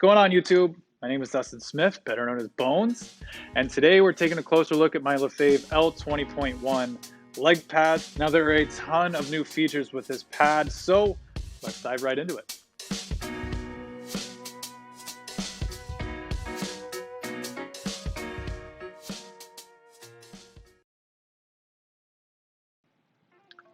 going on, YouTube? My name is Dustin Smith, better known as Bones, and today we're taking a closer look at my Lefevre L20.1 leg pad. Now, there are a ton of new features with this pad, so let's dive right into it.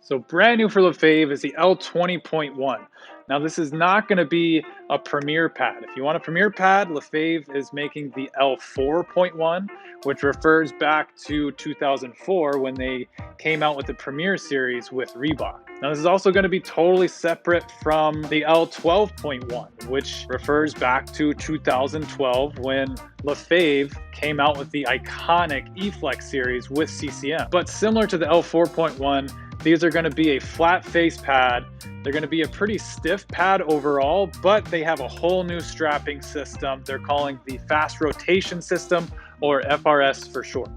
So brand new for Lefevre is the L20.1. Now, this is not going to be a premier pad. If you want a premier pad, Lefevre is making the L4.1, which refers back to 2004 when they came out with the Premier series with Reebok. Now, this is also going to be totally separate from the L12.1, which refers back to 2012 when Lefevre came out with the iconic E-Flex series with CCM. But similar to the L4.1, these are going to be a flat face pad. They're going to be a pretty stiff pad overall, but they have a whole new strapping system. They're calling the fast rotation system, or FRS for short.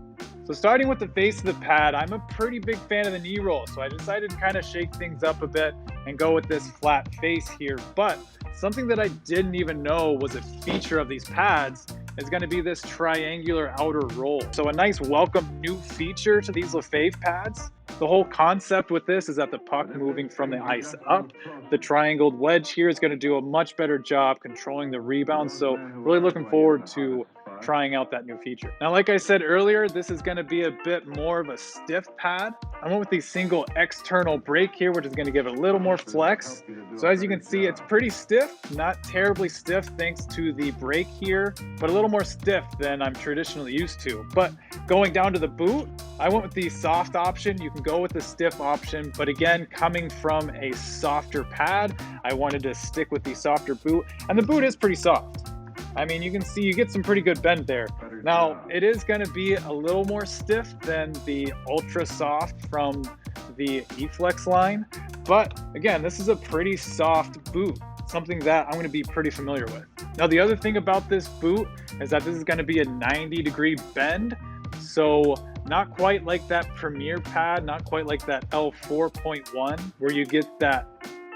So starting with the face of the pad, I'm a pretty big fan of the knee roll, so I decided to kind of shake things up a bit and go with this flat face here. But something that I didn't even know was a feature of these pads is going to be this triangular outer roll. So a nice welcome new feature to these Lefevre pads. The whole concept with this is that the puck moving from the ice up, the triangled wedge here is going to do a much better job controlling the rebound. So really looking forward to trying out that new feature. Now, like I said earlier, this is going to be a bit more of a stiff pad. I went with the single external brake here, which is going to give it a little more flex. So as you can see, it's pretty stiff, not terribly stiff thanks to the brake here, but a little more stiff than I'm traditionally used to. But going down to the boot, I went with the soft option. You can go with the stiff option, but again, coming from a softer pad, I wanted to stick with the softer boot, and the boot is pretty soft. I mean, you can see you get some pretty good bend there. Now, it is going to be a little more stiff than the ultra soft from the E-Flex line, but again, this is a pretty soft boot, something that I'm going to be pretty familiar with. Now, the other thing about this boot is that this is going to be a 90-degree bend, so not quite like that Premier pad, not quite like that L4.1 where you get that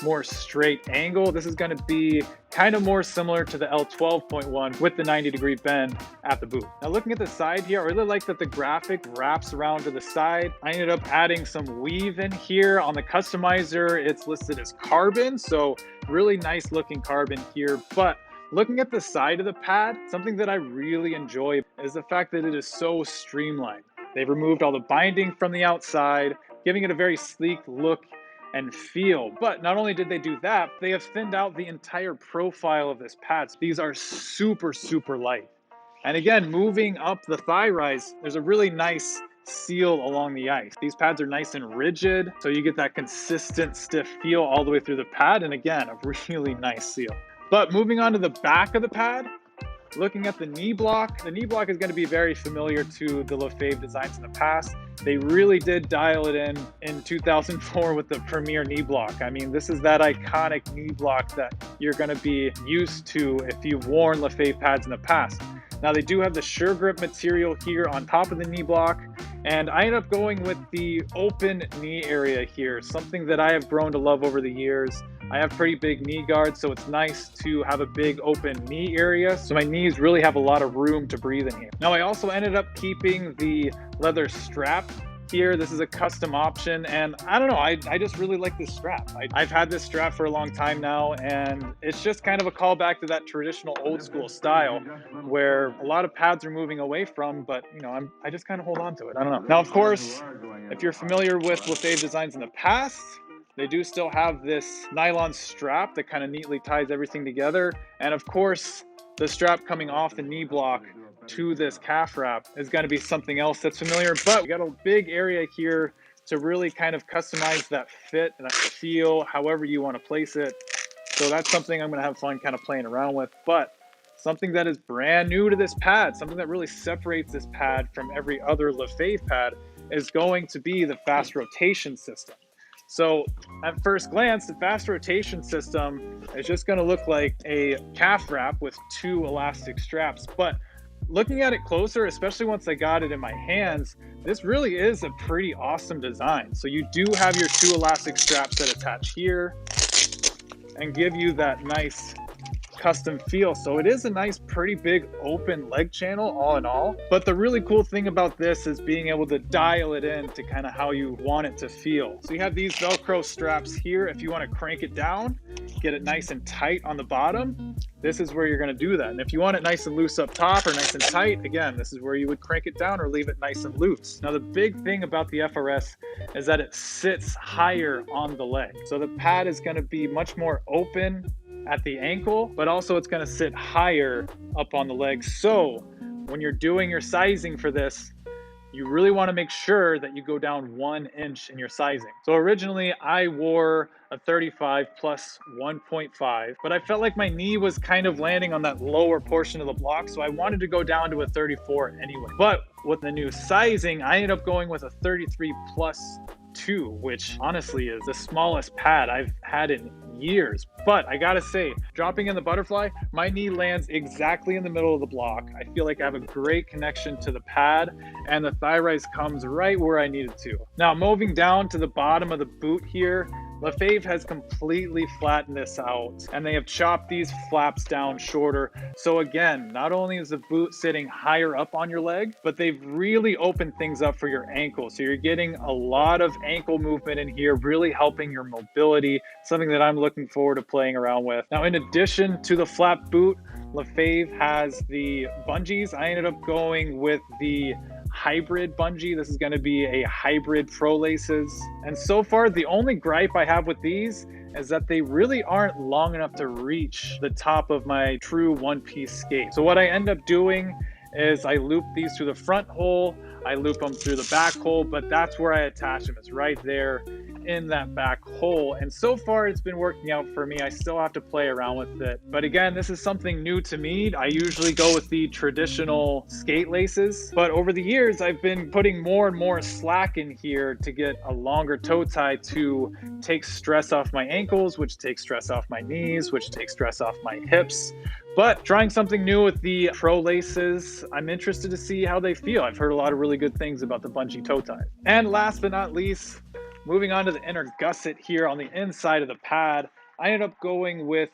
more straight angle. This is going to be kind of more similar to the L12.1 with the 90-degree bend at the boot. Now, looking at the side here, I really like that the graphic wraps around to the side. I ended up adding some weave in here. On the customizer, it's listed as carbon, so really nice looking carbon here. But looking at the side of the pad, something that I really enjoy is the fact that it is so streamlined. They've removed all the binding from the outside, giving it a very sleek look and feel. But not only did they do that, they have thinned out the entire profile of this pad. These are super, super light. And again, moving up the thigh rise, there's a really nice seal along the ice. These pads are nice and rigid, so you get that consistent stiff feel all the way through the pad. And again, a really nice seal. But moving on to the back of the pad, looking at the knee block is going to be very familiar to the Lefevre designs in the past. They really did dial it in 2004 with the Premier knee block. I mean, this is that iconic knee block that you're going to be used to if you've worn Lefevre pads in the past. Now, they do have the Sure Grip material here on top of the knee block, and I ended up going with the open knee area here, something that I have grown to love over the years. I have pretty big knee guards, so it's nice to have a big open knee area. So my knees really have a lot of room to breathe in here. Now, I also ended up keeping the leather strap here. This is a custom option, and I don't know, I just really like this strap. I've had this strap for a long time now, and it's just kind of a callback to that traditional old school style where a lot of pads are moving away from, but you know, I just kind of hold on to it. I don't know. Now, of course, if you're familiar with Lefevre designs in the past, they do still have this nylon strap that kind of neatly ties everything together. And of course, the strap coming off the knee block to this calf wrap is going to be something else that's familiar. But we got a big area here to really kind of customize that fit and that feel, however you want to place it. So that's something I'm going to have fun kind of playing around with. But something that is brand new to this pad, something that really separates this pad from every other Lefevre pad, is going to be the fast rotation system. So at first glance, the fast rotation system is just going to look like a calf wrap with two elastic straps. But looking at it closer, especially once I got it in my hands, this really is a pretty awesome design. So you do have your two elastic straps that attach here and give you that nice custom feel. So it is a nice, pretty big open leg channel all in all. But the really cool thing about this is being able to dial it in to kind of how you want it to feel. So you have these Velcro straps here. If you want to crank it down, get it nice and tight on the bottom, this is where you're going to do that. And if you want it nice and loose up top or nice and tight, again, this is where you would crank it down or leave it nice and loose. Now, the big thing about the FRS is that it sits higher on the leg. So the pad is going to be much more open at the ankle, but also it's going to sit higher up on the leg. So when you're doing your sizing for this, you really want to make sure that you go down 1 inch in your sizing. So originally I wore a 35 plus 1.5, but I felt like my knee was kind of landing on that lower portion of the block, so I wanted to go down to a 34 anyway. But with the new sizing, I ended up going with a 33 plus 2, which honestly is the smallest pad I've had in years. But I gotta say, dropping in the butterfly, my knee lands exactly in the middle of the block. I feel like I have a great connection to the pad, and the thigh rise comes right where I need it to. Now, moving down to the bottom of the boot here, Lefevre has completely flattened this out, and they have chopped these flaps down shorter. So again, not only is the boot sitting higher up on your leg, but they've really opened things up for your ankle. So you're getting a lot of ankle movement in here, really helping your mobility, something that I'm looking forward to playing around with. Now, in addition to the flat boot, Lefevre has the bungees. I ended up going with the hybrid bungee. This is going to be a hybrid pro laces. And so far, the only gripe I have with these is that they really aren't long enough to reach the top of my true one-piece skate. So what I end up doing is I loop these through the front hole, I loop them through the back hole, but that's where I attach them. It's right there in that back hole. And so far it's been working out for me. I still have to play around with it. But again, this is something new to me. I usually go with the traditional skate laces, but over the years, I've been putting more and more slack in here to get a longer toe tie to take stress off my ankles, which takes stress off my knees, which takes stress off my hips. But trying something new with the pro laces, I'm interested to see how they feel. I've heard a lot of really good things about the bungee toe tie. And last but not least, moving on to the inner gusset here on the inside of the pad, I ended up going with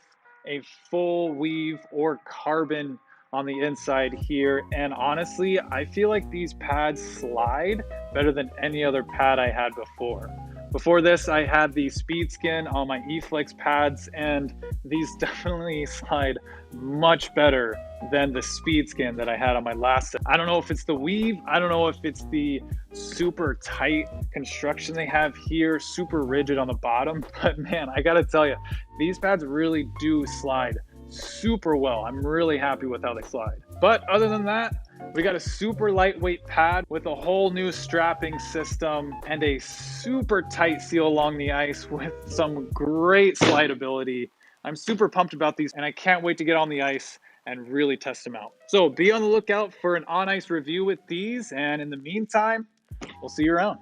a full weave or carbon on the inside here. And honestly, I feel like these pads slide better than any other pad I had before. Before this, I had the Speed Skin on my E-Flex pads, and these definitely slide much better than the Speed Skin that I had on my last set. I don't know if it's the weave, I don't know if it's the super tight construction they have here, super rigid on the bottom, but man, I gotta tell you, these pads really do slide super well. I'm really happy with how they slide. But other than that, we got a super lightweight pad with a whole new strapping system and a super tight seal along the ice with some great slidability. I'm super pumped about these, and I can't wait to get on the ice and really test them out. So be on the lookout for an on-ice review with these, and in the meantime, we'll see you around.